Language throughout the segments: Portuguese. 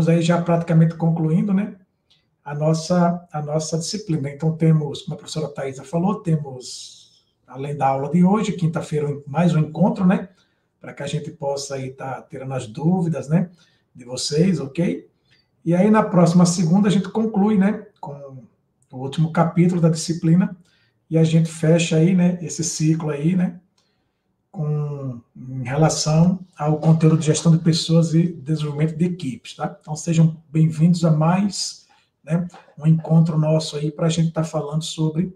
aí já praticamente concluindo, né, a nossa disciplina. Então, temos, como a professora Thaisa falou, temos, além da aula de hoje, quinta-feira, mais um encontro, né, para que a gente possa aí estar tirando as dúvidas, né, de vocês, ok? E aí, na próxima segunda, a gente conclui, né, com o último capítulo da disciplina, e a gente fecha aí, né, esse ciclo aí, né, em relação ao conteúdo de gestão de pessoas e desenvolvimento de equipes, tá? Então, sejam bem-vindos a mais, né, um encontro nosso aí para a gente estar falando sobre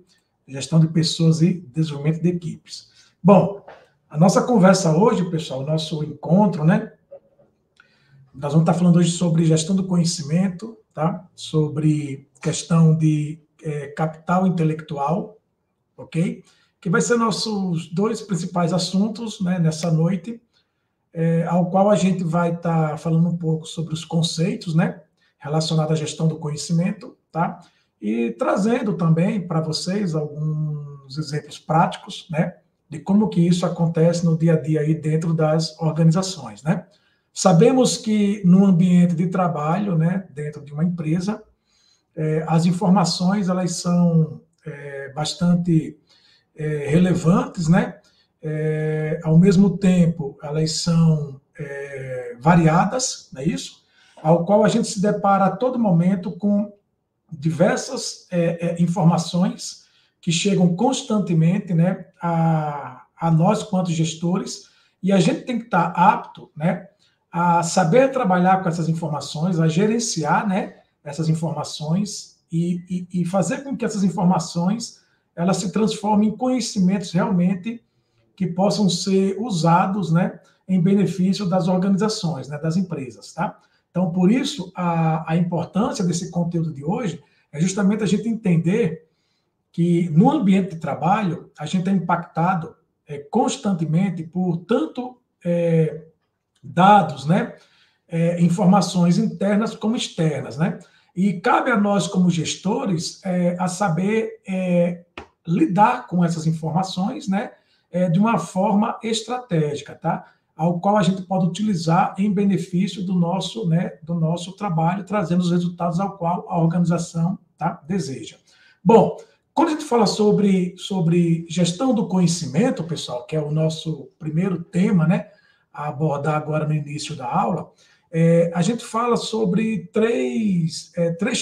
gestão de pessoas e desenvolvimento de equipes. Bom, a nossa conversa hoje, pessoal, o nosso encontro, né, nós vamos estar falando hoje sobre gestão do conhecimento, tá? Sobre questão de capital intelectual, ok? Que vai ser nossos dois principais assuntos, né, nessa noite, ao qual a gente vai estar falando um pouco sobre os conceitos, né, relacionados à gestão do conhecimento, tá? E trazendo também para vocês alguns exemplos práticos, né, de como que isso acontece no dia a dia aí dentro das organizações, né? Sabemos que no ambiente de trabalho, né, dentro de uma empresa, as informações elas são bastante relevantes, né? Ao mesmo tempo, elas são variadas, não é isso? Ao qual a gente se depara a todo momento com diversas informações que chegam constantemente, né, a nós, quanto gestores, e a gente tem que estar apto, né, a saber trabalhar com essas informações, a gerenciar, né, essas informações e fazer com que essas informações elas se transformem em conhecimentos realmente que possam ser usados, né, em benefício das organizações, né, das empresas, tá? Então, por isso, a importância desse conteúdo de hoje é justamente a gente entender que no ambiente de trabalho a gente é impactado constantemente por tanto dados, né, informações internas como externas, né? E cabe a nós, como gestores, a saber lidar com essas informações, né, de uma forma estratégica, tá? Ao qual a gente pode utilizar em benefício do nosso, né, do nosso trabalho, trazendo os resultados ao qual a organização, tá, deseja. Bom, quando a gente fala sobre gestão do conhecimento, pessoal, que é o nosso primeiro tema, né, a abordar agora no início da aula, a gente fala sobre três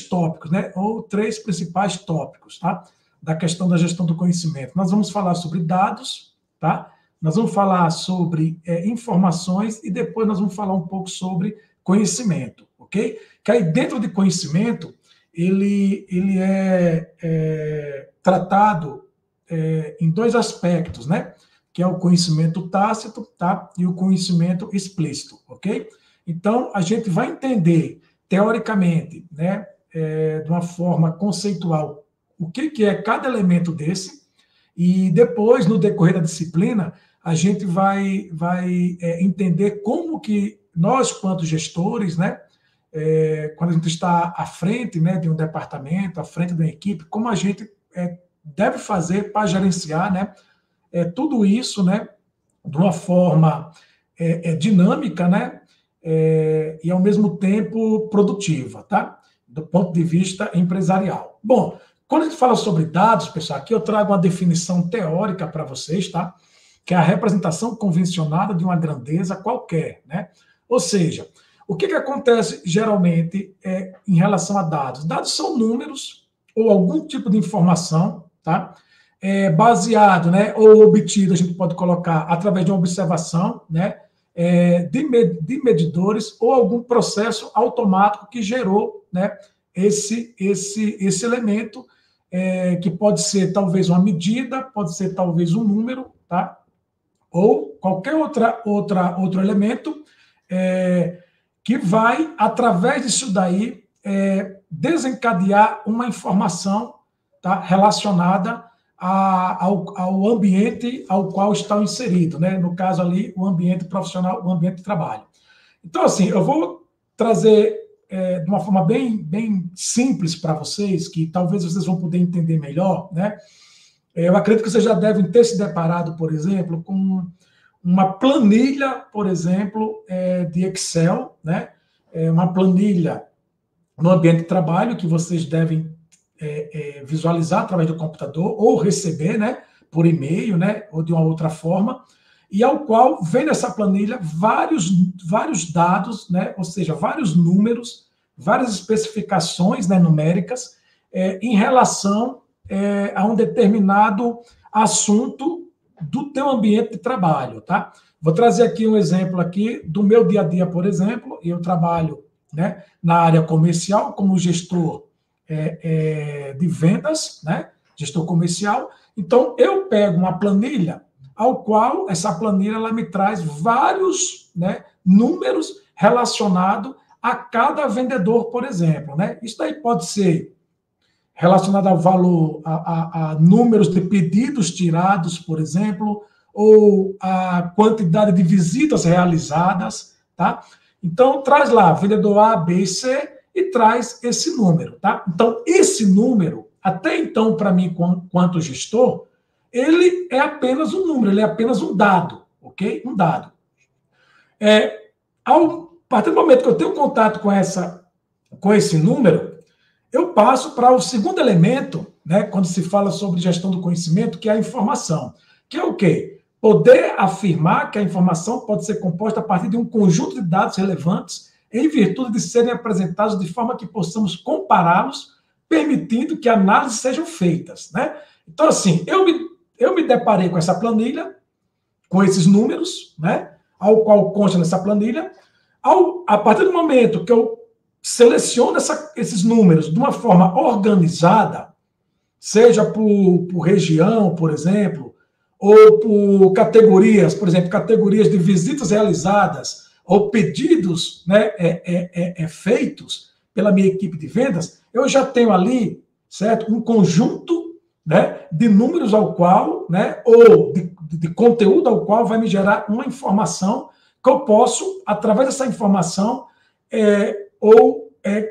tópicos, né, ou três principais tópicos, tá, da questão da gestão do conhecimento. Nós vamos falar sobre dados, tá? Nós vamos falar sobre informações e depois nós vamos falar um pouco sobre conhecimento, ok? Que aí dentro de conhecimento, ele é tratado em dois aspectos, né? Que é o conhecimento tácito, tá? E o conhecimento explícito, ok? Então, a gente vai entender, teoricamente, né, de uma forma conceitual, o que é cada elemento desse, e depois, no decorrer da disciplina, a gente vai entender como que nós, quanto gestores, né, quando a gente está à frente, né, de um departamento, à frente de uma equipe, como a gente deve fazer para gerenciar, né, tudo isso, né, de uma forma dinâmica, né, e ao mesmo tempo produtiva, tá? Do ponto de vista empresarial. Bom, quando a gente fala sobre dados, pessoal, aqui eu trago uma definição teórica para vocês, tá? Que é a representação convencionada de uma grandeza qualquer, né? Ou seja, o que acontece geralmente em relação a dados? Dados são números ou algum tipo de informação, tá? Baseado, né, ou obtido, a gente pode colocar através de uma observação, né, de medidores ou algum processo automático que gerou, né, esse elemento, que pode ser talvez uma medida, pode ser talvez um número, tá? Ou qualquer outro elemento que vai, através disso daí, desencadear uma informação, tá, relacionada ao ambiente ao qual está inserido, né? No caso ali, o ambiente profissional, o ambiente de trabalho. Então, assim, eu vou trazer de uma forma bem simples para vocês, que talvez vocês vão poder entender melhor, né? Eu acredito que vocês já devem ter se deparado, por exemplo, com uma planilha, por exemplo, de Excel, né? uma planilha no ambiente de trabalho que vocês devem visualizar através do computador ou receber, né, por e-mail, né, ou de uma outra forma, e ao qual vem nessa planilha vários dados, né, ou seja, vários números, várias especificações, né, numéricas, em relação a um determinado assunto do teu ambiente de trabalho, tá? Vou trazer aqui um exemplo aqui do meu dia a dia, por exemplo. Eu trabalho, né, na área comercial como gestor de vendas, né, gestor comercial. Então, eu pego uma planilha, ao qual essa planilha ela me traz vários, né, números relacionados a cada vendedor, por exemplo, né? Isso daí pode ser relacionado ao valor, a números de pedidos tirados, por exemplo, ou a quantidade de visitas realizadas, tá? Então, traz lá, vendedor A, B e C, e traz esse número, tá? Então, esse número, até então, para mim, quanto gestor, ele é apenas um número, ele é apenas um dado, ok? Um dado. A partir do momento que eu tenho contato com esse número, eu passo para o segundo elemento, né, quando se fala sobre gestão do conhecimento, que é a informação. Que é o quê? Poder afirmar que a informação pode ser composta a partir de um conjunto de dados relevantes em virtude de serem apresentados de forma que possamos compará-los, permitindo que análises sejam feitas, né? Então, assim, eu me deparei com essa planilha, com esses números, né, ao qual consta nessa planilha. A partir do momento que eu seleciono esses números de uma forma organizada, seja por região, por exemplo, ou por categorias, por exemplo, categorias de visitas realizadas ou pedidos, né, feitos pela minha equipe de vendas, eu já tenho ali, certo, um conjunto, né, de números ao qual, né, ou de conteúdo ao qual vai me gerar uma informação que eu posso, através dessa informação,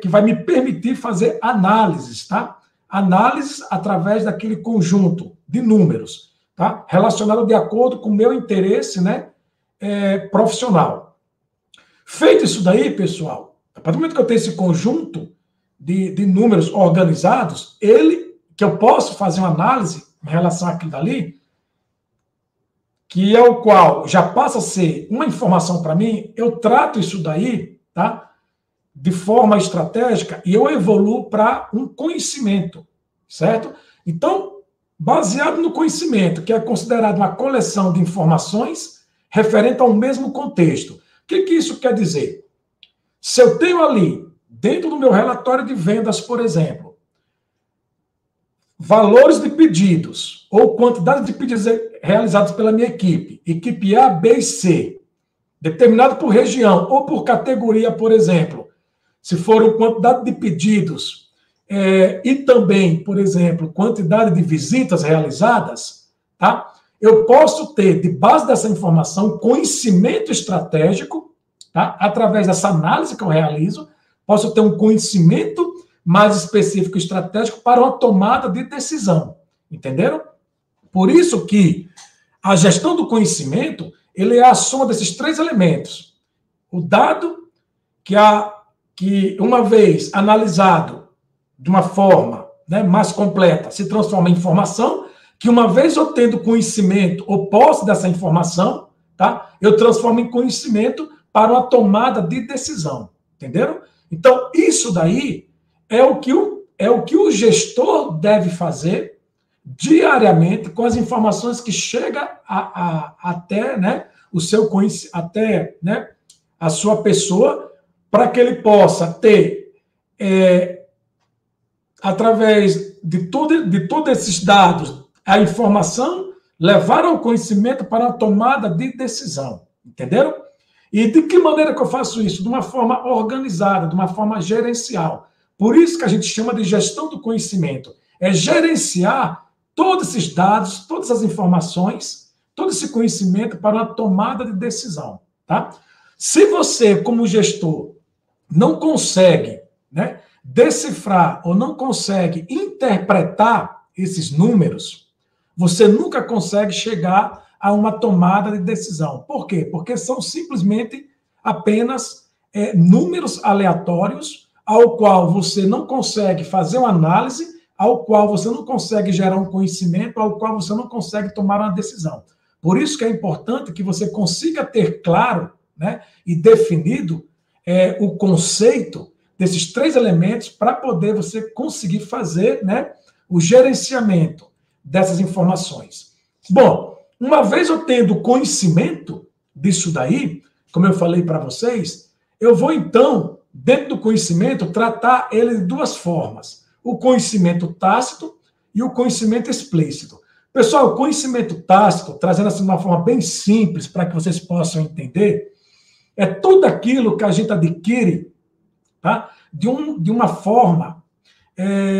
que vai me permitir fazer análises, tá? Análises através daquele conjunto de números, tá? Relacionado de acordo com o meu interesse, né, profissional. Feito isso daí, pessoal, a partir do momento que eu tenho esse conjunto de números organizados, que eu posso fazer uma análise em relação àquilo dali, que é o qual já passa a ser uma informação para mim, eu trato isso daí, tá, de forma estratégica e eu evoluo para um conhecimento, certo? Então, baseado no conhecimento, que é considerado uma coleção de informações referente ao mesmo contexto. O que isso quer dizer? Se eu tenho ali, dentro do meu relatório de vendas, por exemplo, valores de pedidos ou quantidade de pedidos realizados pela minha equipe A, B e C, determinado por região ou por categoria, por exemplo, se for quantidade de pedidos e também, por exemplo, quantidade de visitas realizadas, tá? Eu posso ter, de base dessa informação, conhecimento estratégico, tá? Através dessa análise que eu realizo, posso ter um conhecimento mais específico e estratégico para uma tomada de decisão. Entenderam? Por isso que a gestão do conhecimento, ele é a soma desses três elementos. O dado, que uma vez analisado de uma forma, né, mais completa, se transforma em informação, que uma vez eu tendo conhecimento ou posse dessa informação, tá, eu transformo em conhecimento para uma tomada de decisão. Entenderam? Então, isso daí é o que o gestor deve fazer diariamente com as informações que chegam até, né, o seu até, né, a sua pessoa, para que ele possa ter, através de todos esses dados, a informação, levar ao conhecimento para a tomada de decisão. Entenderam? E de que maneira que eu faço isso? De uma forma organizada, de uma forma gerencial. Por isso que a gente chama de gestão do conhecimento. É gerenciar todos esses dados, todas as informações, todo esse conhecimento para uma tomada de decisão. Tá? Se você, como gestor, não consegue, né, decifrar ou não consegue interpretar esses números, você nunca consegue chegar a uma tomada de decisão. Por quê? Porque são simplesmente apenas números aleatórios, ao qual você não consegue fazer uma análise, ao qual você não consegue gerar um conhecimento, ao qual você não consegue tomar uma decisão. Por isso que é importante que você consiga ter claro, né, e definido o conceito desses 3 elementos para poder você conseguir fazer, né, o gerenciamento dessas informações. Bom, uma vez eu tendo conhecimento disso daí, como eu falei para vocês, eu vou então, dentro do conhecimento, tratar ele de 2 formas. O conhecimento tácito e o conhecimento explícito. Pessoal, o conhecimento tácito, trazendo assim de uma forma bem simples para que vocês possam entender, é tudo aquilo que a gente adquire, tá? De uma forma,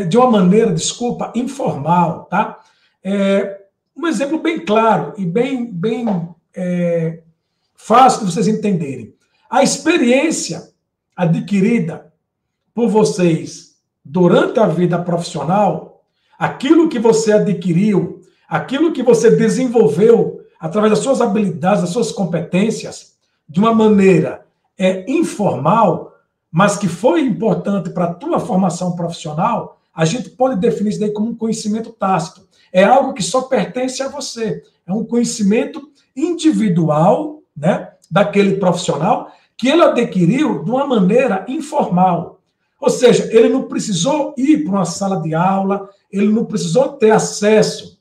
de uma maneira, desculpa, informal, tá? Um exemplo bem claro e bem fácil de vocês entenderem. A experiência adquirida por vocês durante a vida profissional, aquilo que você adquiriu, aquilo que você desenvolveu através das suas habilidades, das suas competências, de uma maneira informal, mas que foi importante para a tua formação profissional, a gente pode definir isso daí como um conhecimento tácito. É algo que só pertence a você. É um conhecimento individual, né, daquele profissional que ele adquiriu de uma maneira informal. Ou seja, ele não precisou ir para uma sala de aula, ele não precisou ter acesso,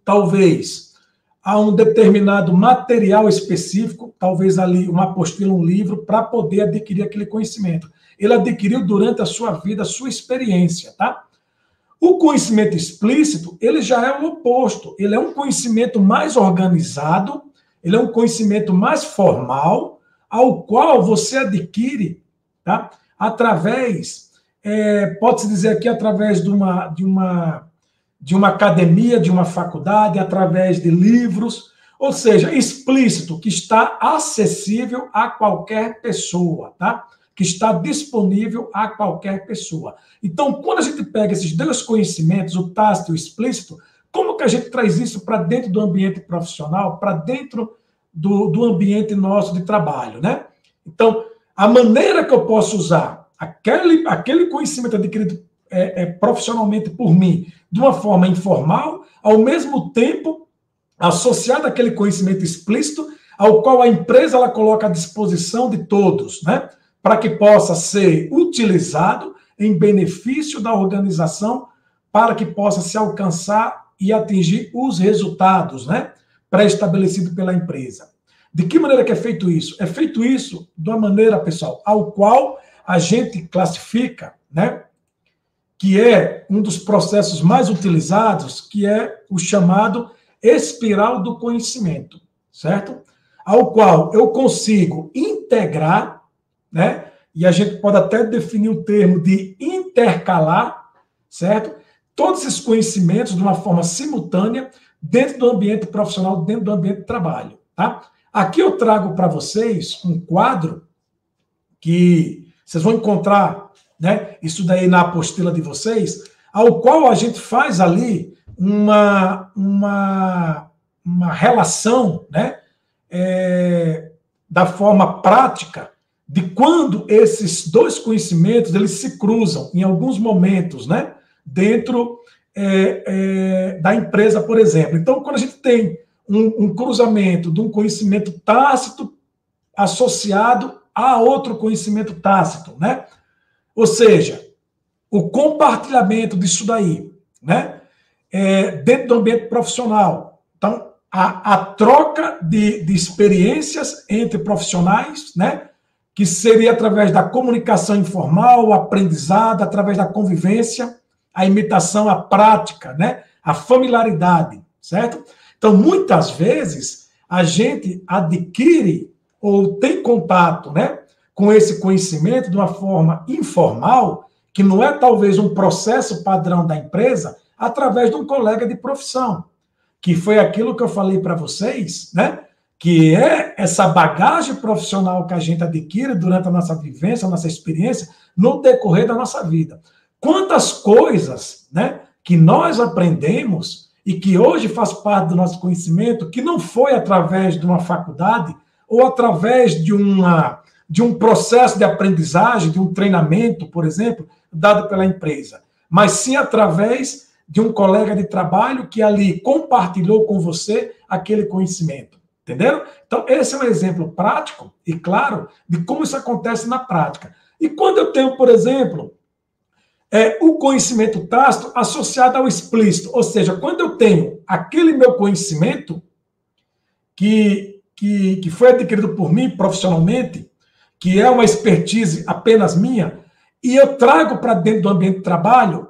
talvez, a um determinado material específico, talvez ali uma apostila, um livro, para poder adquirir aquele conhecimento. Ele adquiriu durante a sua vida, a sua experiência, tá? O conhecimento explícito, ele já é o oposto. Ele é um conhecimento mais organizado, ele é um conhecimento mais formal, ao qual você adquire, tá? Através, pode-se dizer aqui, através de uma academia, de uma faculdade, através de livros, ou seja, explícito, que está acessível a qualquer pessoa, tá? Que está disponível a qualquer pessoa. Então, quando a gente pega esses 2 conhecimentos, o tácito e o explícito, como que a gente traz isso para dentro do ambiente profissional, para dentro do ambiente nosso de trabalho, né? Então, a maneira que eu posso usar aquele conhecimento adquirido profissionalmente por mim, de uma forma informal, ao mesmo tempo associado àquele conhecimento explícito, ao qual a empresa ela coloca à disposição de todos, né? Para que possa ser utilizado em benefício da organização, para que possa se alcançar e atingir os resultados, né, pré-estabelecidos pela empresa. De que maneira que é feito isso? É feito isso de uma maneira, pessoal, ao qual a gente classifica, né, que é um dos processos mais utilizados, que é o chamado espiral do conhecimento, certo? Ao qual eu consigo integrar, né? E a gente pode até definir o termo de intercalar, certo? Todos esses conhecimentos de uma forma simultânea dentro do ambiente profissional, dentro do ambiente de trabalho, tá? Aqui eu trago para vocês um quadro que vocês vão encontrar, né? Isso daí na apostila de vocês, ao qual a gente faz ali uma relação, né? Da forma prática, de quando esses 2 conhecimentos eles se cruzam em alguns momentos, né, dentro da empresa, por exemplo. Então, quando a gente tem um cruzamento de um conhecimento tácito associado a outro conhecimento tácito, né? Ou seja, o compartilhamento disso daí, né, dentro do ambiente profissional. Então, a troca de experiências entre profissionais, né, que seria através da comunicação informal, o aprendizado, através da convivência, a imitação, a prática, né? A familiaridade, certo? Então, muitas vezes, a gente adquire ou tem contato, né, com esse conhecimento de uma forma informal, que não é talvez um processo padrão da empresa, através de um colega de profissão, que foi aquilo que eu falei para vocês, né? Que é essa bagagem profissional que a gente adquire durante a nossa vivência, a nossa experiência, no decorrer da nossa vida. Quantas coisas, né, que nós aprendemos e que hoje faz parte do nosso conhecimento, que não foi através de uma faculdade ou através de uma de um processo de aprendizagem, de um treinamento, por exemplo, dado pela empresa, mas sim através de um colega de trabalho que ali compartilhou com você aquele conhecimento. Entenderam? Então, esse é um exemplo prático e claro de como isso acontece na prática. E quando eu tenho, por exemplo, o conhecimento tácito associado ao explícito, ou seja, quando eu tenho aquele meu conhecimento que foi adquirido por mim profissionalmente, que é uma expertise apenas minha, e eu trago para dentro do ambiente de trabalho,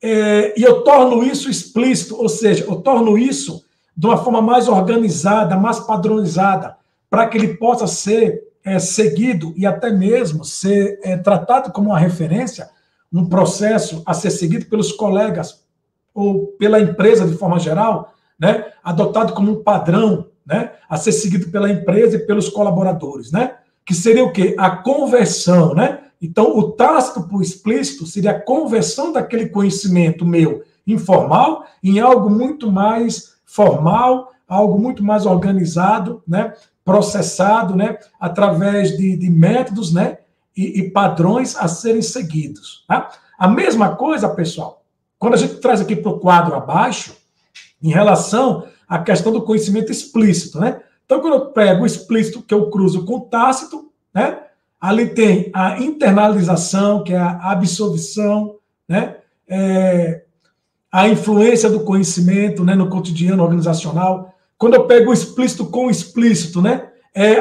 e eu torno isso explícito, ou seja, eu torno isso de uma forma mais organizada, mais padronizada, para que ele possa ser seguido e até mesmo ser tratado como uma referência, um processo a ser seguido pelos colegas ou pela empresa de forma geral, né, adotado como um padrão, né, a ser seguido pela empresa e pelos colaboradores, né, que seria o quê? A conversão, né? Então, o tácito para o explícito seria a conversão daquele conhecimento meu informal em algo muito mais formal, algo muito mais organizado, né, processado, né, através de métodos, né, e padrões a serem seguidos. Tá? A mesma coisa, pessoal, quando a gente traz aqui para o quadro abaixo, em relação à questão do conhecimento explícito, né? Então, quando eu pego o explícito que eu cruzo com o tácito, né, ali tem a internalização, que é a absorção, né, a influência do conhecimento, né, no cotidiano organizacional. Quando eu pego o explícito com o explícito, né,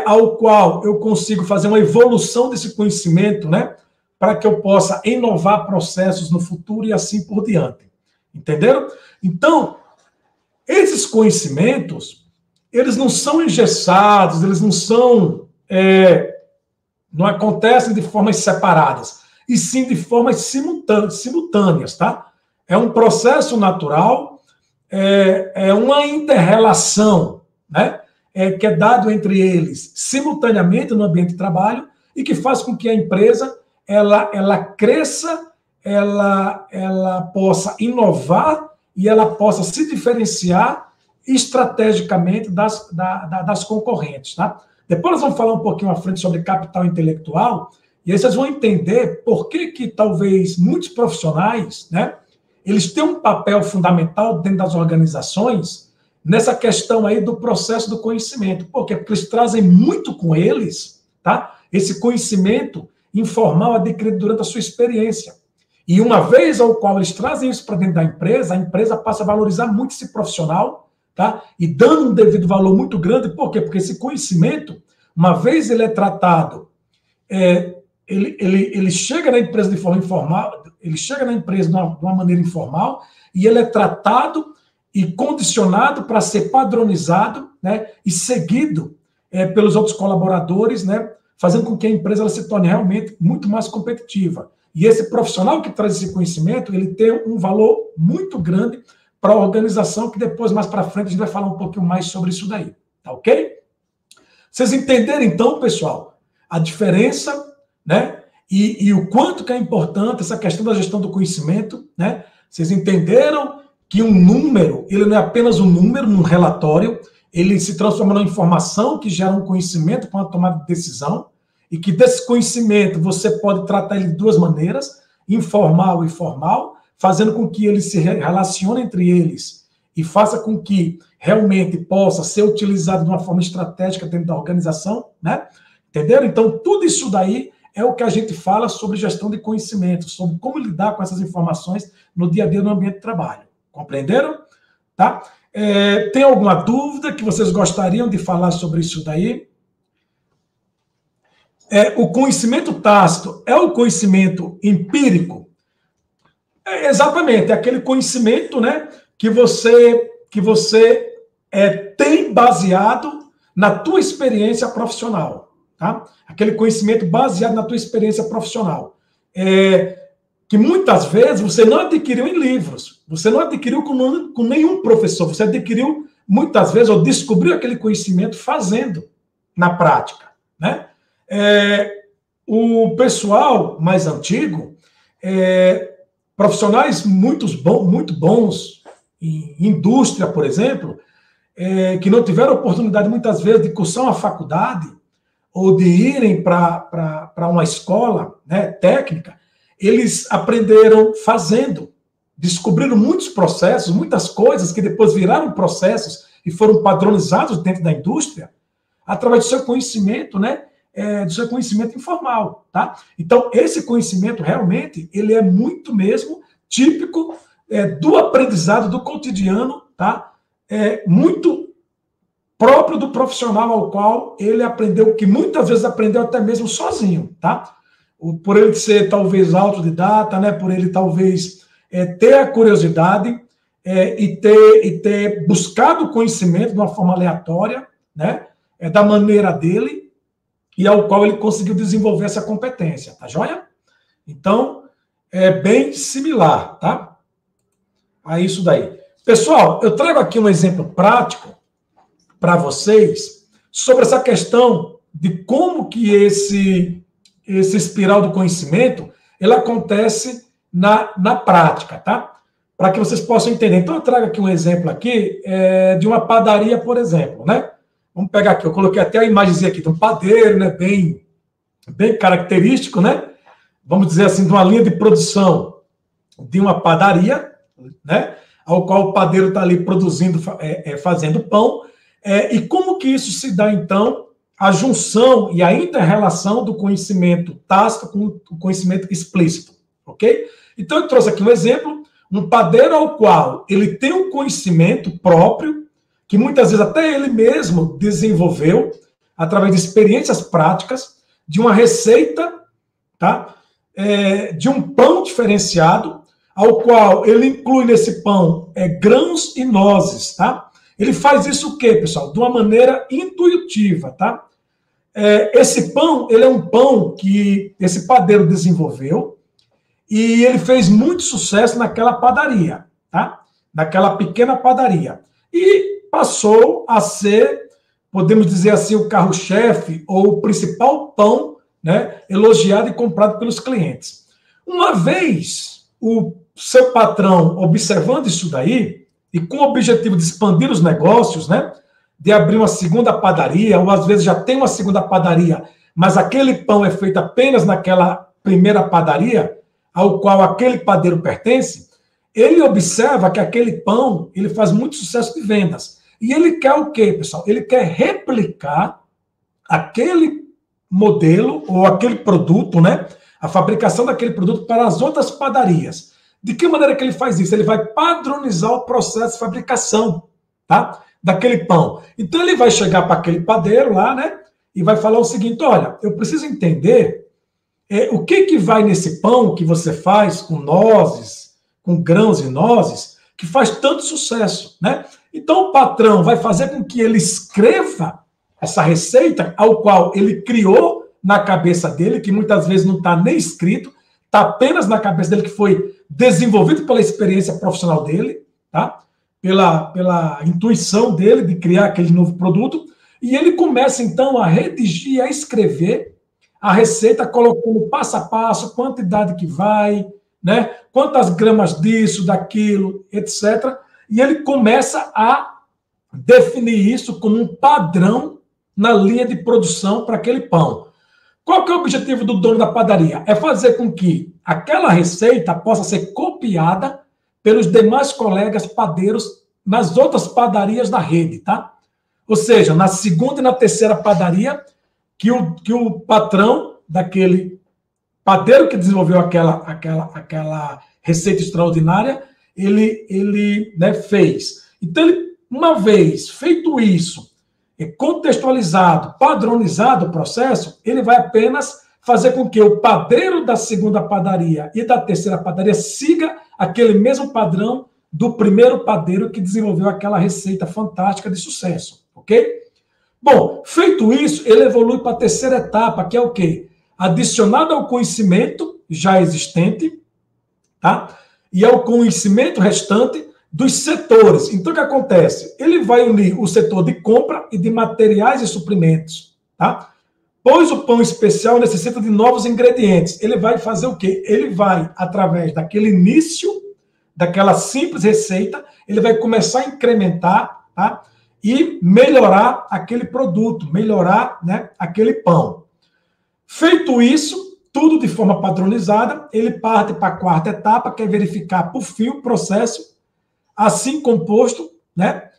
ao qual eu consigo fazer uma evolução desse conhecimento, né, para que eu possa inovar processos no futuro e assim por diante. Entenderam? Então, esses conhecimentos, eles não são engessados, eles não são, não acontecem de formas separadas, e sim de formas simultâneas, tá? É um processo natural, é uma inter-relação, né? Que é dado entre eles simultaneamente no ambiente de trabalho e que faz com que a empresa ela cresça, ela possa inovar e ela possa se diferenciar estrategicamente das concorrentes, tá? Depois nós vamos falar um pouquinho à frente sobre capital intelectual e aí vocês vão entender por que talvez muitos profissionais, né, eles têm um papel fundamental dentro das organizações nessa questão aí do processo do conhecimento. Por quê? Porque eles trazem muito com eles, tá? Esse conhecimento informal adquirido durante a sua experiência. E uma vez ao qual eles trazem isso para dentro da empresa, a empresa passa a valorizar muito esse profissional, tá? E dando um devido valor muito grande. Por quê? Porque esse conhecimento, uma vez ele é tratado, ele chega na empresa de forma informal, ele chega na empresa de uma maneira informal e ele é tratado e condicionado para ser padronizado, né, e seguido pelos outros colaboradores, né, fazendo com que a empresa ela se torne realmente muito mais competitiva. E esse profissional que traz esse conhecimento, ele tem um valor muito grande para a organização, que depois, mais para frente, a gente vai falar um pouquinho mais sobre isso daí. Tá ok? Vocês entenderam, então, pessoal, a diferença, né, e o quanto que é importante essa questão da gestão do conhecimento, né? Vocês entenderam que um número, ele não é apenas um número num relatório, ele se transforma numa informação que gera um conhecimento para uma tomada de decisão, e que desse conhecimento você pode tratar ele de duas maneiras, informal e formal, fazendo com que eles se relacionem entre eles e faça com que realmente possa ser utilizado de uma forma estratégica dentro da organização, né? Entenderam? Então, tudo isso daí é o que a gente fala sobre gestão de conhecimento, sobre como lidar com essas informações no dia a dia no ambiente de trabalho. Compreenderam? Tá? Tem alguma dúvida que vocês gostariam de falar sobre isso daí? O conhecimento tácito é o conhecimento empírico? Exatamente, é aquele conhecimento, né, que você tem baseado na tua experiência profissional. Tá? Aquele conhecimento baseado na tua experiência profissional. Que muitas vezes você não adquiriu em livros, você não adquiriu com nenhum professor, você adquiriu muitas vezes, ou descobriu aquele conhecimento fazendo na prática, né? O pessoal mais antigo, profissionais muito bons em indústria, por exemplo, que não tiveram oportunidade muitas vezes de cursar uma faculdade, ou de irem para uma escola, né, técnica, eles aprenderam fazendo, descobriram muitos processos, muitas coisas que depois viraram processos e foram padronizados dentro da indústria, através do seu conhecimento, né, do seu conhecimento informal, tá? Então, esse conhecimento, realmente, ele é muito mesmo típico do aprendizado, do cotidiano, tá? Muito próprio do profissional ao qual ele aprendeu, que muitas vezes aprendeu até mesmo sozinho, tá? Por ele ser, talvez, autodidata, né? Por ele, talvez, ter a curiosidade e ter buscado conhecimento de uma forma aleatória, né? Da maneira dele, e ao qual ele conseguiu desenvolver essa competência, tá joia? Então, é bem similar, tá? A isso daí. Pessoal, eu trago aqui um exemplo prático para vocês sobre essa questão de como que esse espiral do conhecimento, ele acontece na prática, tá? Para que vocês possam entender. Então, eu trago aqui um exemplo aqui de uma padaria, por exemplo, né? Vamos pegar aqui, eu coloquei até a imagenzinha aqui de um padeiro, né? Bem característico, né? Vamos dizer assim, de uma linha de produção de uma padaria, né? Ao qual o padeiro está ali produzindo, fazendo pão. E como que isso se dá, então, a junção e a inter-relação do conhecimento tácito com o conhecimento explícito, ok? Então, eu trouxe aqui um exemplo, um padeiro ao qual ele tem um conhecimento próprio, que muitas vezes até ele mesmo desenvolveu, através de experiências práticas, de uma receita, tá? De um pão diferenciado, ao qual ele inclui nesse pão grãos e nozes, tá? Ele faz isso o quê, pessoal? De uma maneira intuitiva, tá? Esse pão, ele é um pão que esse padeiro desenvolveu e ele fez muito sucesso naquela padaria, tá? Naquela pequena padaria. E passou a ser, podemos dizer assim, o carro-chefe ou o principal pão, né, elogiado e comprado pelos clientes. Uma vez o seu patrão observando isso daí, e com o objetivo de expandir os negócios, né, de abrir uma segunda padaria, ou às vezes já tem uma segunda padaria, mas aquele pão é feito apenas naquela primeira padaria, ao qual aquele padeiro pertence, ele observa que aquele pão, ele faz muito sucesso de vendas. E ele quer o quê, pessoal? Ele quer replicar aquele modelo ou aquele produto, né? A fabricação daquele produto para as outras padarias. De que maneira que ele faz isso? Ele vai padronizar o processo de fabricação, tá? Daquele pão. Então ele vai chegar para aquele padeiro lá, né? E vai falar o seguinte: olha, eu preciso entender o que vai nesse pão que você faz com nozes, com grãos e nozes, que faz tanto sucesso, né? Então o patrão vai fazer com que ele escreva essa receita, ao qual ele criou na cabeça dele, que muitas vezes não está nem escrito, está apenas na cabeça dele, que foi desenvolvido pela experiência profissional dele, tá? Pela intuição dele de criar aquele novo produto, e ele começa então a redigir, a escrever a receita, colocando passo a passo, quantidade que vai, né? Quantas gramas disso, daquilo, etc. E ele começa a definir isso como um padrão na linha de produção para aquele pão. Qual que é o objetivo do dono da padaria? É fazer com que aquela receita possa ser copiada pelos demais colegas padeiros nas outras padarias da rede, tá? Ou seja, na segunda e na terceira padaria, que o patrão daquele padeiro que desenvolveu aquela receita extraordinária, ele né, fez. Então, uma vez feito isso, contextualizado, padronizado o processo, ele vai apenas fazer com que o padeiro da segunda padaria e da terceira padaria siga aquele mesmo padrão do primeiro padeiro que desenvolveu aquela receita fantástica de sucesso, ok? Bom, feito isso, ele evolui para a terceira etapa, que é o quê? Adicionado ao conhecimento já existente, tá? E ao conhecimento restante dos setores. Então, o que acontece? Ele vai unir o setor de compra e de materiais e suprimentos, tá? Pois o pão especial necessita de novos ingredientes. Ele vai fazer o quê? Ele vai, através daquele início, daquela simples receita, ele vai começar a incrementar, tá? e melhorar aquele produto, melhorar, né, aquele pão. Feito isso, tudo de forma padronizada, ele parte para a quarta etapa, que é verificar por fim o processo assim composto, né,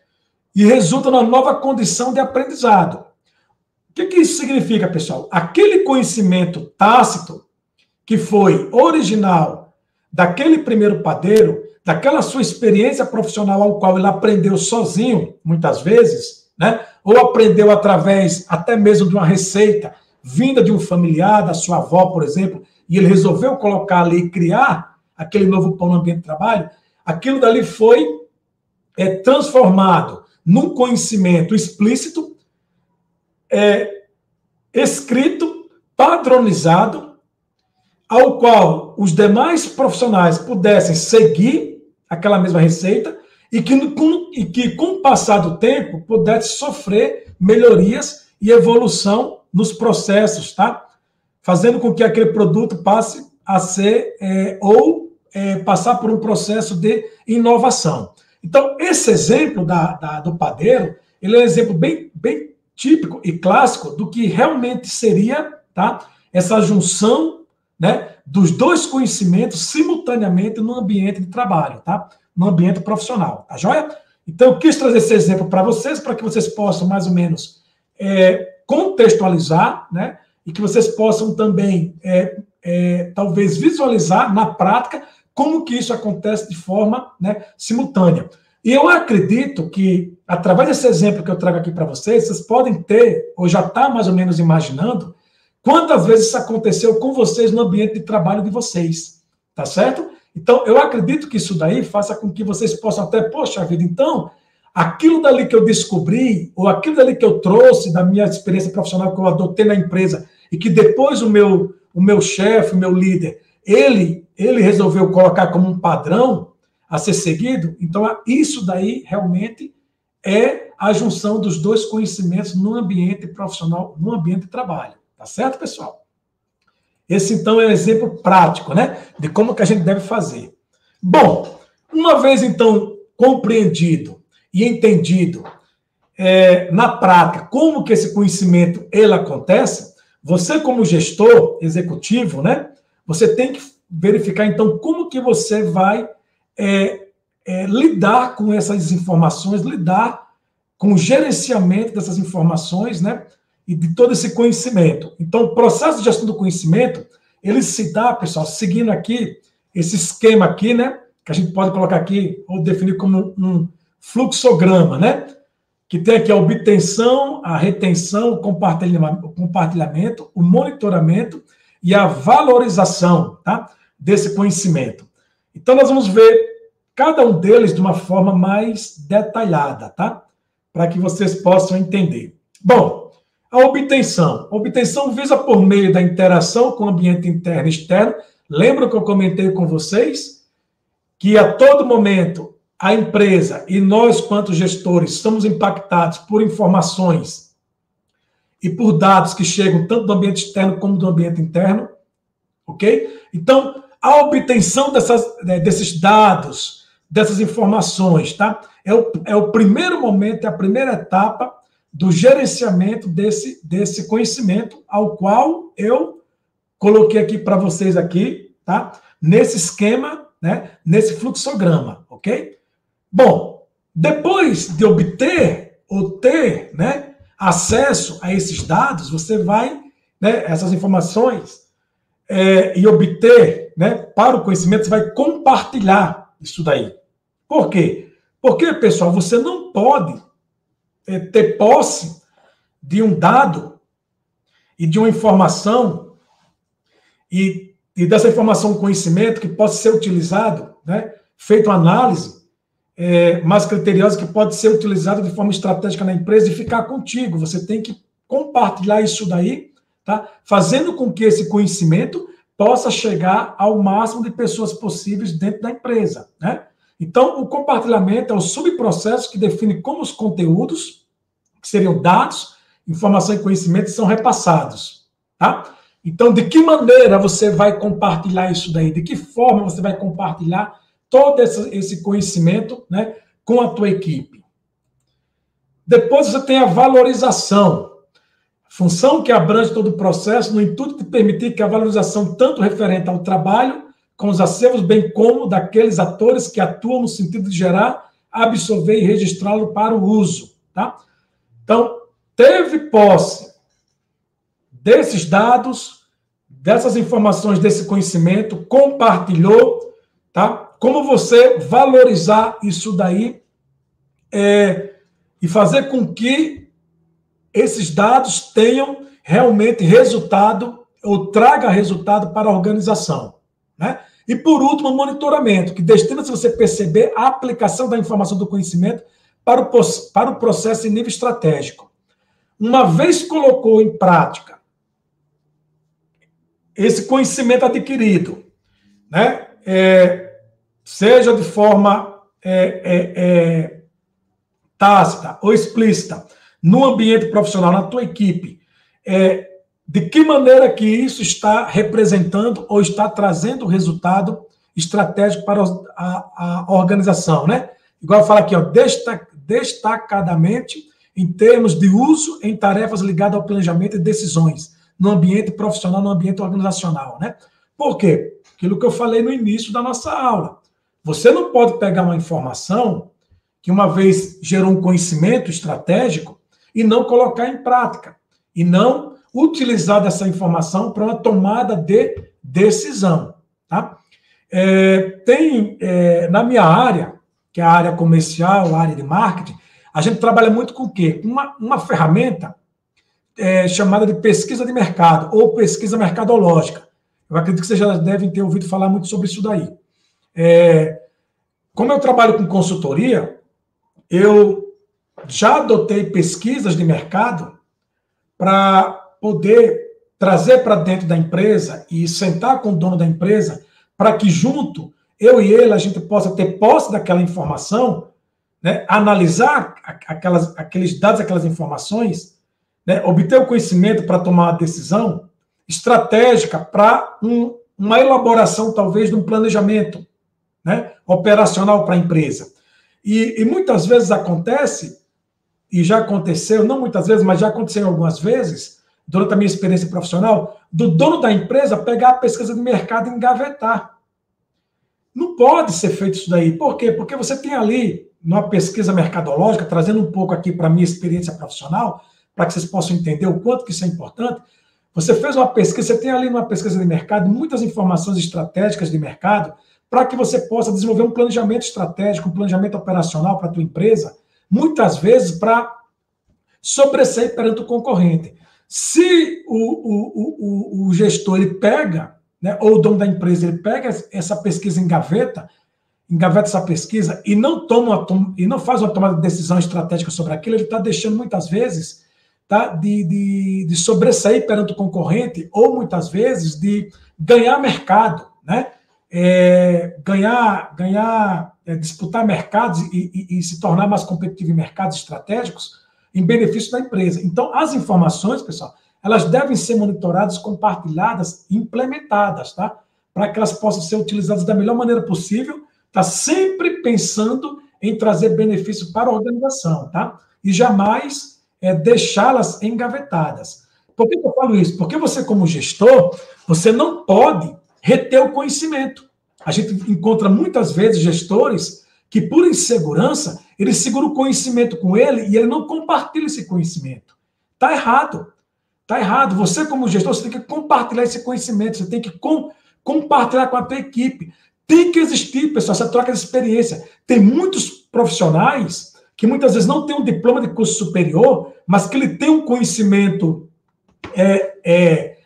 e resulta na nova condição de aprendizado. O que isso significa, pessoal? Aquele conhecimento tácito que foi original daquele primeiro padeiro, daquela sua experiência profissional ao qual ele aprendeu sozinho, muitas vezes, né? Ou aprendeu através até mesmo de uma receita vinda de um familiar, da sua avó, por exemplo, e ele resolveu colocar ali e criar aquele novo pão no ambiente de trabalho, aquilo dali foi transformado num conhecimento explícito, escrito, padronizado, ao qual os demais profissionais pudessem seguir aquela mesma receita e que com o passar do tempo, pudesse sofrer melhorias e evolução nos processos, tá? Fazendo com que aquele produto passe a ser passar por um processo de inovação. Então, esse exemplo do padeiro, ele é um exemplo bem típico e clássico do que realmente seria, tá, essa junção, né, dos dois conhecimentos simultaneamente no ambiente de trabalho, tá? No ambiente profissional, tá joia? Então, eu quis trazer esse exemplo para vocês que possam mais ou menos contextualizar, né? E que vocês possam também, talvez, visualizar na prática como que isso acontece de forma, né, simultânea. E eu acredito que, através desse exemplo que eu trago aqui para vocês podem ter, ou já está mais ou menos imaginando, quantas vezes isso aconteceu com vocês no ambiente de trabalho de vocês, tá certo? Então, eu acredito que isso daí faça com que vocês possam até, poxa vida, então, aquilo dali que eu descobri, ou aquilo dali que eu trouxe da minha experiência profissional que eu adotei na empresa, e que depois o meu chefe, o meu líder, ele resolveu colocar como um padrão a ser seguido, então isso daí realmente é a junção dos dois conhecimentos no ambiente profissional, no ambiente de trabalho. Tá certo, pessoal? Esse, então, é um exemplo prático, né, de como que a gente deve fazer. Bom, uma vez, então, compreendido e entendido na prática como que esse conhecimento ele acontece, você, como gestor executivo, né, você tem que verificar, então, como que você vai lidar com essas informações, lidar com o gerenciamento dessas informações, né, e de todo esse conhecimento. Então, o processo de gestão do conhecimento, ele se dá, pessoal, seguindo aqui, esse esquema aqui, né, que a gente pode colocar aqui, ou definir como um fluxograma, né, que tem aqui a obtenção, a retenção, o compartilhamento, o monitoramento e a valorização, tá, desse conhecimento. Então, nós vamos ver cada um deles de uma forma mais detalhada, tá, para que vocês possam entender. Bom, a obtenção. A obtenção visa por meio da interação com o ambiente interno e externo. Lembra que eu comentei com vocês que a todo momento a empresa e nós, quanto gestores, somos impactados por informações e por dados que chegam tanto do ambiente externo como do ambiente interno, ok? Então, a obtenção desses dados, dessas informações, tá? É o primeiro momento, é a primeira etapa do gerenciamento desse conhecimento, ao qual eu coloquei aqui para vocês aqui, tá? Nesse esquema, né? Nesse fluxograma, ok? Bom, depois de obter ou ter, né, acesso a esses dados, você vai, né, essas informações e obter, né, para o conhecimento, você vai compartilhar isso daí. Por quê? Porque, pessoal, você não pode ter posse de um dado e de uma informação e dessa informação, um conhecimento que possa ser utilizado, né, feito uma análise mais criteriosa, que pode ser utilizado de forma estratégica na empresa e ficar contigo. Você tem que compartilhar isso daí, tá, fazendo com que esse conhecimento possa chegar ao máximo de pessoas possíveis dentro da empresa, né? Então, o compartilhamento é o subprocesso que define como os conteúdos, que seriam dados, informação e conhecimento, são repassados, tá? Então, de que maneira você vai compartilhar isso daí? De que forma você vai compartilhar todo esse conhecimento, né, com a tua equipe? Depois você tem a valorização, função que abrange todo o processo no intuito de permitir que a valorização tanto referente ao trabalho com os acervos, bem como daqueles atores que atuam no sentido de gerar, absorver e registrá-lo para o uso. Tá? Então, teve posse desses dados, dessas informações, desse conhecimento, compartilhou, tá? Como você valorizar isso daí e fazer com que esses dados tenham realmente resultado ou traga resultado para a organização, né? E, por último, o monitoramento, que destina-se a você perceber a aplicação da informação do conhecimento para o processo em nível estratégico. Uma vez colocou em prática esse conhecimento adquirido, né? Seja de forma tácita ou explícita, no ambiente profissional, na tua equipe, de que maneira que isso está representando ou está trazendo resultado estratégico para a organização, né? Igual eu falo aqui, ó, destacadamente em termos de uso em tarefas ligadas ao planejamento e decisões no ambiente profissional, no ambiente organizacional, né? Por quê? Aquilo que eu falei no início da nossa aula. Você não pode pegar uma informação que uma vez gerou um conhecimento estratégico e não colocar em prática, e não utilizar dessa informação para uma tomada de decisão. Tá? Na minha área, que é a área comercial, a área de marketing, a gente trabalha muito com o quê? Uma ferramenta chamada de pesquisa de mercado, ou pesquisa mercadológica. Eu acredito que vocês já devem ter ouvido falar muito sobre isso daí. Como eu trabalho com consultoria, eu já adotei pesquisas de mercado para poder trazer para dentro da empresa e sentar com o dono da empresa para que junto, eu e ele, a gente possa ter posse daquela informação, né, analisar aqueles dados, aquelas informações, né, obter o conhecimento para tomar uma decisão estratégica para uma elaboração, talvez, de um planejamento, né, operacional para a empresa. E muitas vezes acontece, e já aconteceu, não muitas vezes, mas já aconteceu algumas vezes, durante a minha experiência profissional, do dono da empresa pegar a pesquisa de mercado e engavetar. Não pode ser feito isso daí. Por quê? Porque você tem ali, numa pesquisa mercadológica, trazendo um pouco aqui para a minha experiência profissional, para que vocês possam entender o quanto que isso é importante, você fez uma pesquisa, você tem ali numa pesquisa de mercado muitas informações estratégicas de mercado para que você possa desenvolver um planejamento estratégico, um planejamento operacional para a tua empresa, muitas vezes para sobressair perante o concorrente. Se o gestor ele pega, né, ou o dono da empresa ele pega essa pesquisa engaveta essa pesquisa e não faz uma tomada de decisão estratégica sobre aquilo, ele está deixando muitas vezes, tá, de sobressair perante o concorrente ou muitas vezes de ganhar mercado, né? Disputar mercados e se tornar mais competitivo em mercados estratégicos em benefício da empresa. Então, as informações, pessoal, elas devem ser monitoradas, compartilhadas, implementadas, tá? Para que elas possam ser utilizadas da melhor maneira possível, tá? Sempre pensando em trazer benefício para a organização, tá? E jamais deixá-las engavetadas. Por que eu falo isso? Porque você, como gestor, você não pode reter o conhecimento. A gente encontra muitas vezes gestores que, por insegurança, ele segura o conhecimento com ele e ele não compartilha esse conhecimento. Está errado. Está errado. Você, como gestor, você tem que compartilhar esse conhecimento, você tem que compartilhar com a tua equipe. Tem que existir, pessoal, essa troca de experiência. Tem muitos profissionais que muitas vezes não têm um diploma de curso superior, mas que ele tem um conhecimento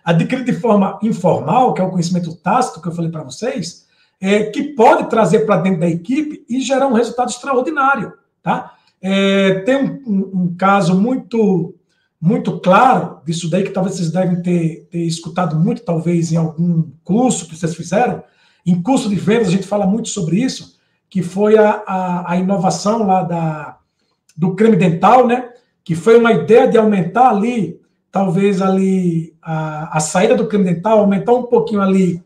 adquirido de forma informal, que é o conhecimento tácito que eu falei para vocês, que pode trazer para dentro da equipe e gerar um resultado extraordinário. Tá? Tem um caso muito, muito claro disso daí, que talvez vocês devem ter escutado muito, talvez em algum curso que vocês fizeram. Em curso de vendas, a gente fala muito sobre isso, que foi a inovação lá do creme dental, né? Que foi uma ideia de aumentar ali, talvez ali, a saída do creme dental, aumentar um pouquinho ali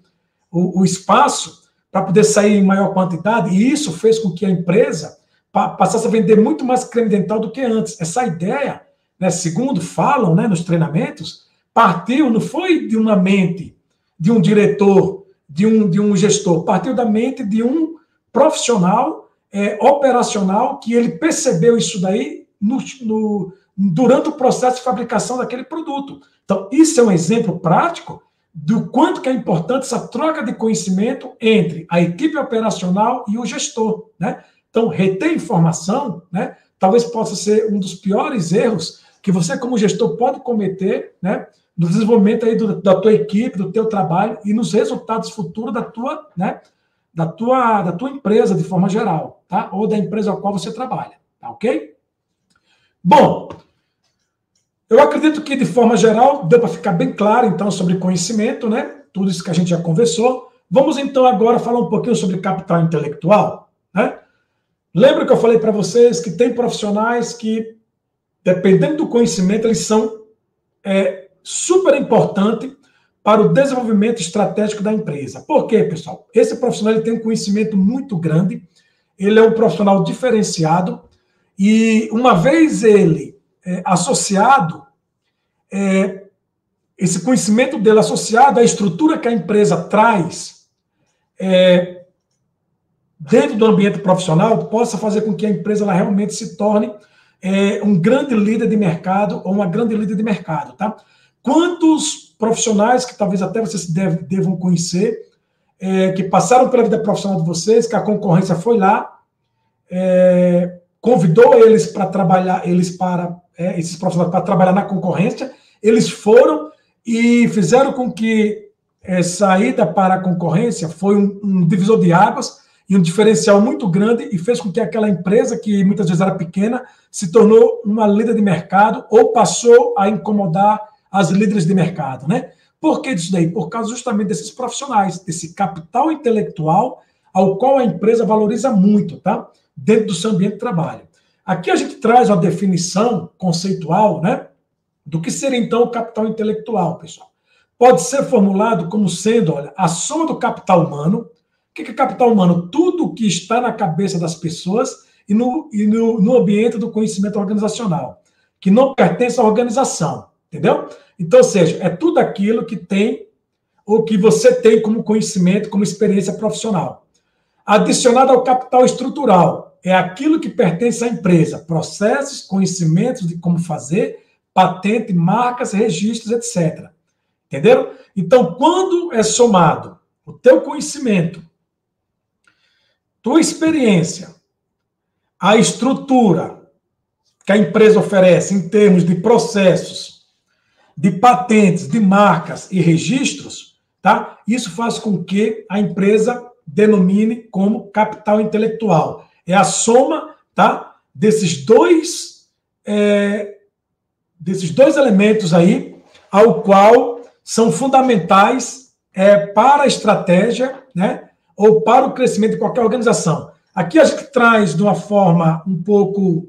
o espaço para poder sair em maior quantidade, e isso fez com que a empresa passasse a vender muito mais creme dental do que antes. Essa ideia, né, segundo falam, né, nos treinamentos, partiu, não foi de uma mente de um diretor, de um gestor, partiu da mente de um profissional operacional que ele percebeu isso daí durante o processo de fabricação daquele produto. Então, isso é um exemplo prático do quanto que é importante essa troca de conhecimento entre a equipe operacional e o gestor, né? Então, reter informação, né, talvez possa ser um dos piores erros que você, como gestor, pode cometer, né, no desenvolvimento aí da tua equipe, do teu trabalho e nos resultados futuros da tua, né, da tua empresa, de forma geral, tá? Ou da empresa a qual você trabalha, tá ok? Bom, eu acredito que, de forma geral, deu para ficar bem claro, então, sobre conhecimento, né? Tudo isso que a gente já conversou. Vamos, então, agora falar um pouquinho sobre capital intelectual, né? Lembra que eu falei para vocês que tem profissionais que, dependendo do conhecimento, eles são super importantes para o desenvolvimento estratégico da empresa. Por quê, pessoal? Esse profissional ele tem um conhecimento muito grande, ele é um profissional diferenciado, e uma vez ele associado, esse conhecimento dele associado à estrutura que a empresa traz dentro do ambiente profissional, possa fazer com que a empresa ela realmente se torne um grande líder de mercado ou uma grande líder de mercado, tá? Quantos profissionais que talvez até vocês devam conhecer, que passaram pela vida profissional de vocês, que a concorrência foi lá, convidou eles para trabalhar, esses profissionais para trabalhar na concorrência, eles foram e fizeram com que essa ida para a concorrência foi um divisor de águas e um diferencial muito grande e fez com que aquela empresa, que muitas vezes era pequena, se tornou uma líder de mercado ou passou a incomodar as líderes de mercado, né? Por que disso daí? Por causa justamente desses profissionais, desse capital intelectual ao qual a empresa valoriza muito, tá? Dentro do seu ambiente de trabalho. Aqui a gente traz uma definição conceitual, né? Do que seria, então, o capital intelectual, pessoal. Pode ser formulado como sendo, olha, a soma do capital humano. O que é capital humano? Tudo que está na cabeça das pessoas e no ambiente do conhecimento organizacional, que não pertence à organização, entendeu? Então, ou seja, é tudo aquilo que tem, ou que você tem como conhecimento, como experiência profissional. Adicionado ao capital estrutural, é aquilo que pertence à empresa, processos, conhecimentos de como fazer, patente, marcas, registros, etc. Entenderam? Então, quando é somado o teu conhecimento, tua experiência, a estrutura que a empresa oferece em termos de processos, de patentes, de marcas e registros, tá? Isso faz com que a empresa denomine como capital intelectual. É a soma, tá, desses dois elementos aí, ao qual são fundamentais para a estratégia, né, ou para o crescimento de qualquer organização. Aqui a gente traz de uma forma um pouco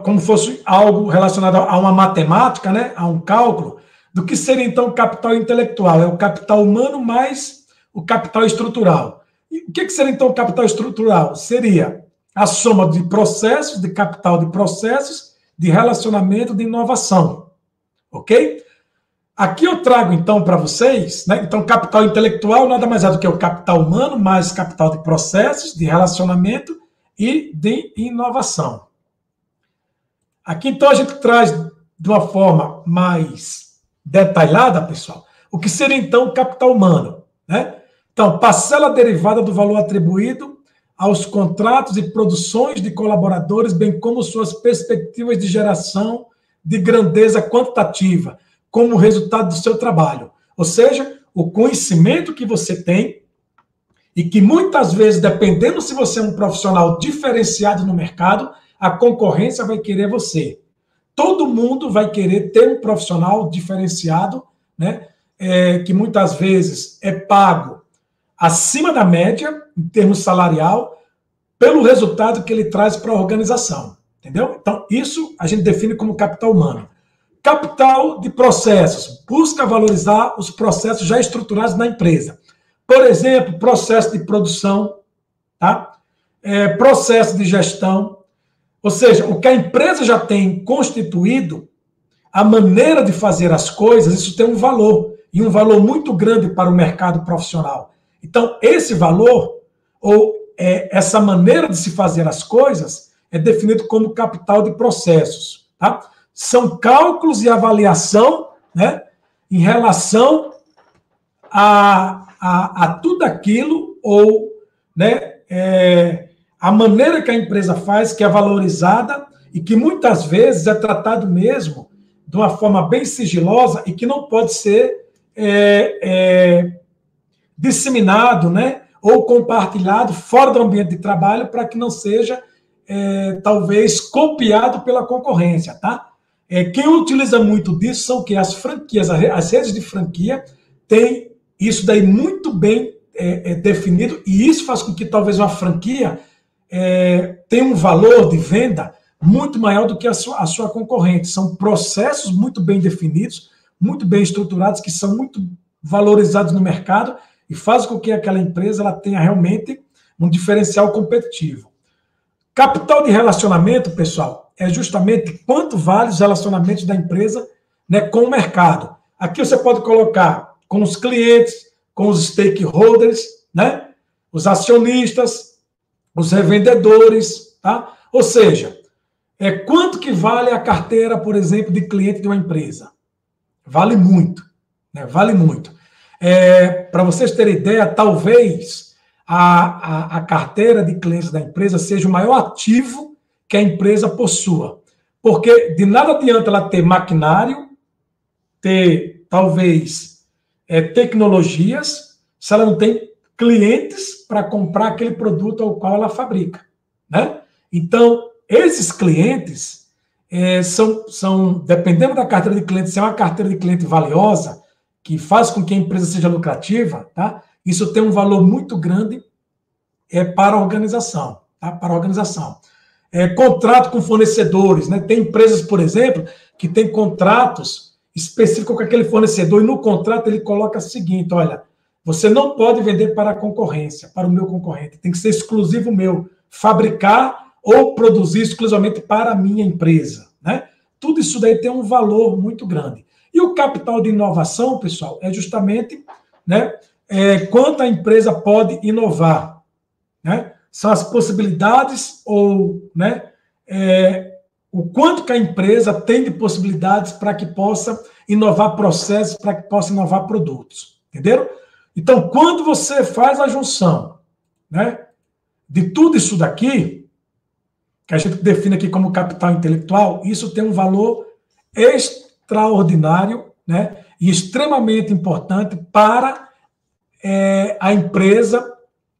como fosse algo relacionado a uma matemática, né, a um cálculo, do que seria, então, o capital intelectual. É o capital humano mais o capital estrutural. E o que seria, então, o capital estrutural? Seria a soma de processos, de capital de processos, de relacionamento, de inovação. Ok? Aqui eu trago, então, para vocês, né, então, capital intelectual nada mais é do que o capital humano mais capital de processos, de relacionamento e de inovação. Aqui, então, a gente traz de uma forma mais detalhada, pessoal, o que seria, então, o capital humano, né? Então, parcela derivada do valor atribuído aos contratos e produções de colaboradores, bem como suas perspectivas de geração de grandeza quantitativa, como resultado do seu trabalho. Ou seja, o conhecimento que você tem e que muitas vezes, dependendo se você é um profissional diferenciado no mercado, a concorrência vai querer você. Todo mundo vai querer ter um profissional diferenciado, né, que muitas vezes é pago acima da média, em termos salarial, pelo resultado que ele traz para a organização. Entendeu? Então, isso a gente define como capital humano. Capital de processos. Busca valorizar os processos já estruturados na empresa. Por exemplo, processo de produção, tá? Processo de gestão, ou seja, o que a empresa já tem constituído, a maneira de fazer as coisas, isso tem um valor, e um valor muito grande para o mercado profissional. Então, esse valor, ou essa maneira de se fazer as coisas, é definido como capital de processos. Tá? São cálculos e avaliação, né, em relação a tudo aquilo, ou, né, a maneira que a empresa faz, que é valorizada e que muitas vezes é tratado mesmo de uma forma bem sigilosa e que não pode ser disseminado, né, ou compartilhado fora do ambiente de trabalho para que não seja, talvez, copiado pela concorrência, tá? Quem utiliza muito disso são que as franquias, as redes de franquia têm isso daí muito bem definido, e isso faz com que talvez uma franquia tenha um valor de venda muito maior do que a sua concorrente. São processos muito bem definidos, muito bem estruturados, que são muito valorizados no mercado e fazem com que aquela empresa ela tenha realmente um diferencial competitivo. Capital de relacionamento, pessoal, é justamente quanto vale os relacionamentos da empresa, né, com o mercado. Aqui você pode colocar com os clientes, com os stakeholders, né, os acionistas, os revendedores, tá? Ou seja, quanto que vale a carteira, por exemplo, de cliente de uma empresa? Vale muito, né? Vale muito. Para vocês terem ideia, talvez a carteira de clientes da empresa seja o maior ativo que a empresa possua. Porque de nada adianta ela ter maquinário, ter, talvez, tecnologias, se ela não tem clientes para comprar aquele produto ao qual ela fabrica, né? Então, esses clientes são, dependendo da carteira de cliente, se é uma carteira de cliente valiosa, que faz com que a empresa seja lucrativa, tá? Isso tem um valor muito grande para a organização, tá? Para a organização. Contrato com fornecedores, né? Tem empresas, por exemplo, que têm contratos específicos com aquele fornecedor, e no contrato ele coloca o seguinte: olha, você não pode vender para a concorrência, para o meu concorrente, tem que ser exclusivo meu, fabricar ou produzir exclusivamente para a minha empresa, né? Tudo isso daí tem um valor muito grande. E o capital de inovação, pessoal, é justamente, né, quanto a empresa pode inovar, né? São as possibilidades ou, né, o quanto que a empresa tem de possibilidades para que possa inovar processos, para que possa inovar produtos, entenderam? Então, quando você faz a junção, né, de tudo isso daqui, que a gente define aqui como capital intelectual, isso tem um valor extraordinário, né, e extremamente importante para a empresa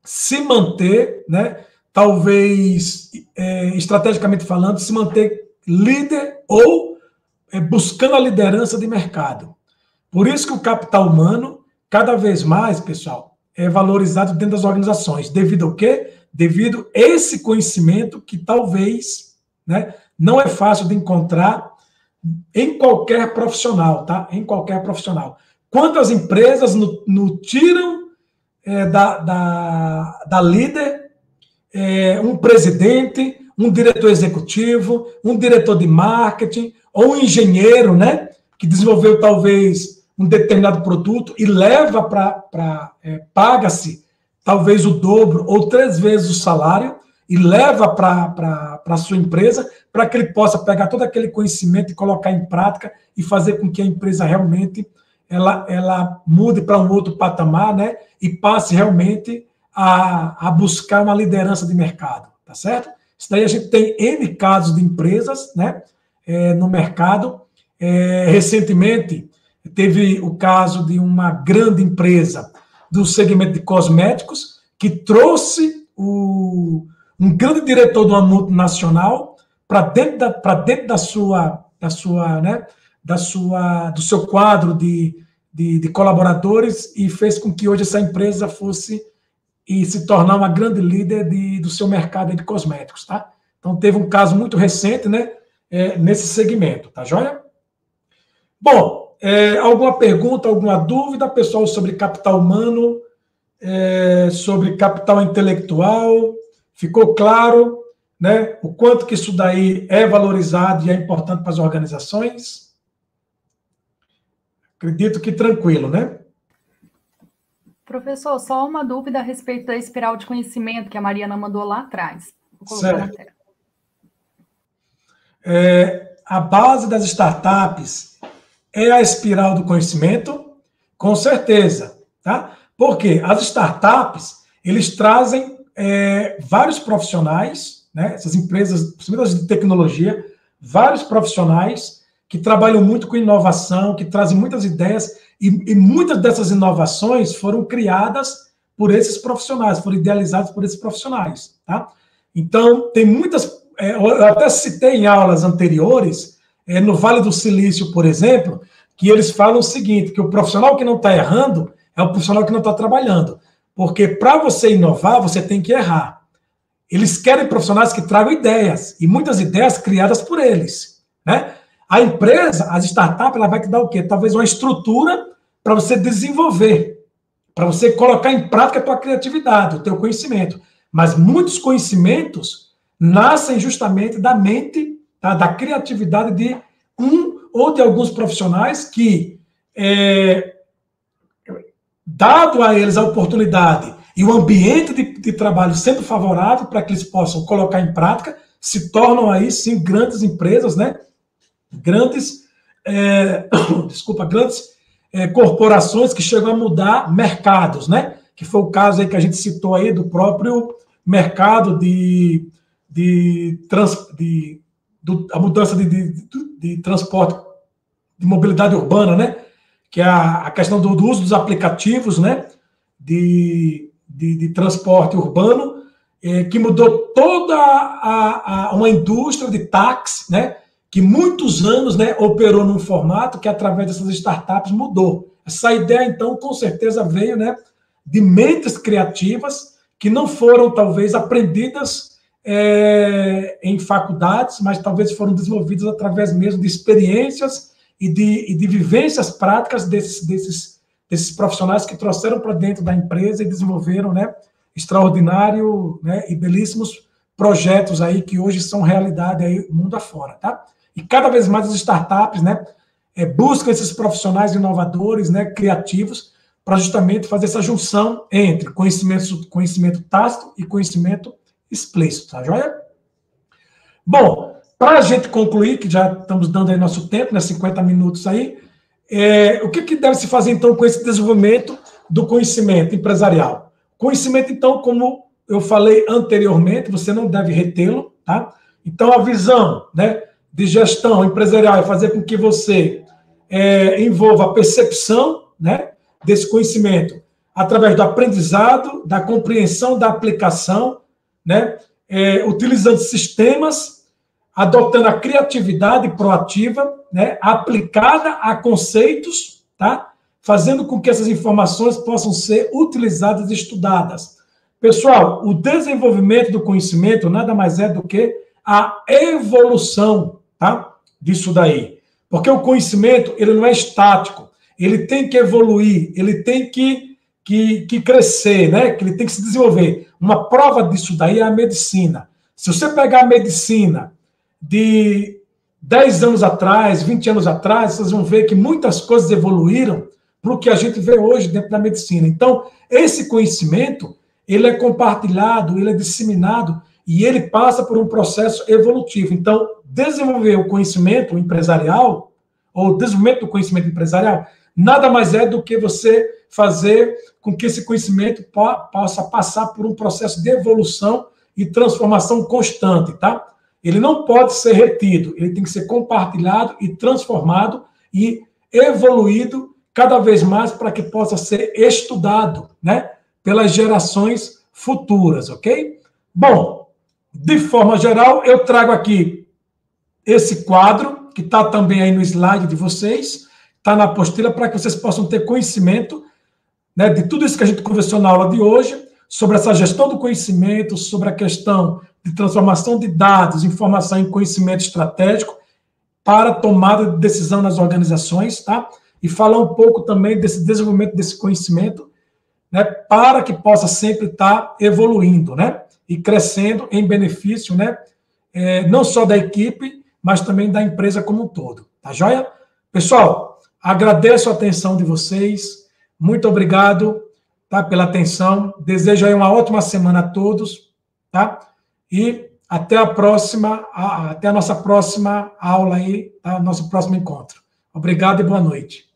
se manter, né, talvez, estrategicamente falando, se manter líder ou buscando a liderança de mercado. Por isso que o capital humano, cada vez mais, pessoal, é valorizado dentro das organizações. Devido ao quê? Devido a esse conhecimento que talvez, né, não é fácil de encontrar em qualquer profissional, tá? Em qualquer profissional. Quantas empresas no tiram da líder um presidente, um diretor executivo, um diretor de marketing, ou um engenheiro, né, que desenvolveu talvez um determinado produto e leva paga-se talvez o dobro ou 3 vezes o salário e leva para a sua empresa para que ele possa pegar todo aquele conhecimento e colocar em prática e fazer com que a empresa realmente ela mude para um outro patamar, né, e passe realmente a buscar uma liderança de mercado, tá certo? Isso daí a gente tem N casos de empresas, né, no mercado. Recentemente, teve o caso de uma grande empresa do segmento de cosméticos que trouxe um grande diretor de uma multinacional para dentro do seu quadro de colaboradores e fez com que hoje essa empresa fosse e se tornar uma grande líder do seu mercado de cosméticos, tá? Então, teve um caso muito recente, né, nesse segmento, tá joia? Bom, alguma pergunta, alguma dúvida, pessoal, sobre capital humano? sobre capital intelectual. Ficou claro, né, o quanto que isso daí é valorizado e é importante para as organizações? Acredito que tranquilo, né? Professor, só uma dúvida a respeito da espiral de conhecimento que a Mariana mandou lá atrás. Vou colocar na tela. A base das startups é a espiral do conhecimento, com certeza, tá? Porque as startups, eles trazem vários profissionais, né? Essas empresas, principalmente de tecnologia, vários profissionais que trabalham muito com inovação, que trazem muitas ideias, e muitas dessas inovações foram criadas por esses profissionais, foram idealizadas por esses profissionais, tá? Então, tem muitas... eu até citei em aulas anteriores, no Vale do Silício, por exemplo, que eles falam o seguinte, que o profissional que não está errando é o profissional que não está trabalhando. Porque para você inovar, você tem que errar. Eles querem profissionais que tragam ideias, e muitas ideias criadas por eles, né? A empresa, as startups, ela vai te dar o quê? Talvez uma estrutura para você desenvolver, para você colocar em prática a tua criatividade, o teu conhecimento. Mas muitos conhecimentos nascem justamente da mente, tá? Da criatividade de um ou de alguns profissionais que, dado a eles a oportunidade e o ambiente de trabalho sendo favorável para que eles possam colocar em prática, se tornam aí, sim, grandes empresas, né? Grandes corporações que chegam a mudar mercados, né? Que foi o caso aí que a gente citou aí do próprio mercado a mudança de transporte, de mobilidade urbana, né? Que é a questão do uso dos aplicativos, né? De transporte urbano, que mudou toda uma indústria de táxi, né? Que muitos anos, né, operou num formato que, através dessas startups, mudou. Essa ideia, então, com certeza veio, né, de mentes criativas que não foram, talvez, aprendidas em faculdades, mas talvez foram desenvolvidas através mesmo de experiências e de vivências práticas desses profissionais que trouxeram para dentro da empresa e desenvolveram, né, extraordinário, né, e belíssimos projetos aí que hoje são realidade aí mundo afora, tá? E cada vez mais as startups, né, buscam esses profissionais inovadores, né, criativos, para justamente fazer essa junção entre conhecimento tácito e conhecimento explícito, tá joia? Bom, para a gente concluir, que já estamos dando aí nosso tempo, né, 50 minutos aí, o que deve se fazer, então, com esse desenvolvimento do conhecimento empresarial? Conhecimento, então, como eu falei anteriormente, você não deve retê-lo, tá? Então, a visão, né, de gestão empresarial é fazer com que você envolva a percepção, né, desse conhecimento através do aprendizado, da compreensão, da aplicação, né, utilizando sistemas, adotando a criatividade proativa, né, aplicada a conceitos, tá? Fazendo com que essas informações possam ser utilizadas e estudadas. Pessoal, o desenvolvimento do conhecimento nada mais é do que a evolução, tá, disso daí. Porque o conhecimento, ele não é estático, ele tem que evoluir, ele tem que crescer, né? Que ele tem que se desenvolver. Uma prova disso daí é a medicina. Se você pegar a medicina de 10 anos atrás, 20 anos atrás, vocês vão ver que muitas coisas evoluíram para o que a gente vê hoje dentro da medicina. Então, esse conhecimento, ele é compartilhado, ele é disseminado e ele passa por um processo evolutivo. Então, desenvolver o conhecimento empresarial, ou desenvolvimento do conhecimento empresarial, nada mais é do que você fazer com que esse conhecimento possa passar por um processo de evolução e transformação constante, tá? Ele não pode ser retido, ele tem que ser compartilhado e transformado e evoluído cada vez mais para que possa ser estudado, né, pelas gerações futuras, ok? Bom, de forma geral, eu trago aqui esse quadro, que está também aí no slide de vocês, está na apostila, para que vocês possam ter conhecimento, né, de tudo isso que a gente conversou na aula de hoje, sobre essa gestão do conhecimento, sobre a questão de transformação de dados, informação em conhecimento estratégico para tomada de decisão nas organizações, tá? E falar um pouco também desse desenvolvimento desse conhecimento né, para que possa sempre estar evoluindo, né, e crescendo em benefício, né, não só da equipe, mas também da empresa como um todo. Tá joia? Pessoal, agradeço a atenção de vocês. Muito obrigado, tá, pela atenção. Desejo aí uma ótima semana a todos, tá? E até a próxima, até a nossa próxima aula aí, tá? Nosso próximo encontro. Obrigado e boa noite.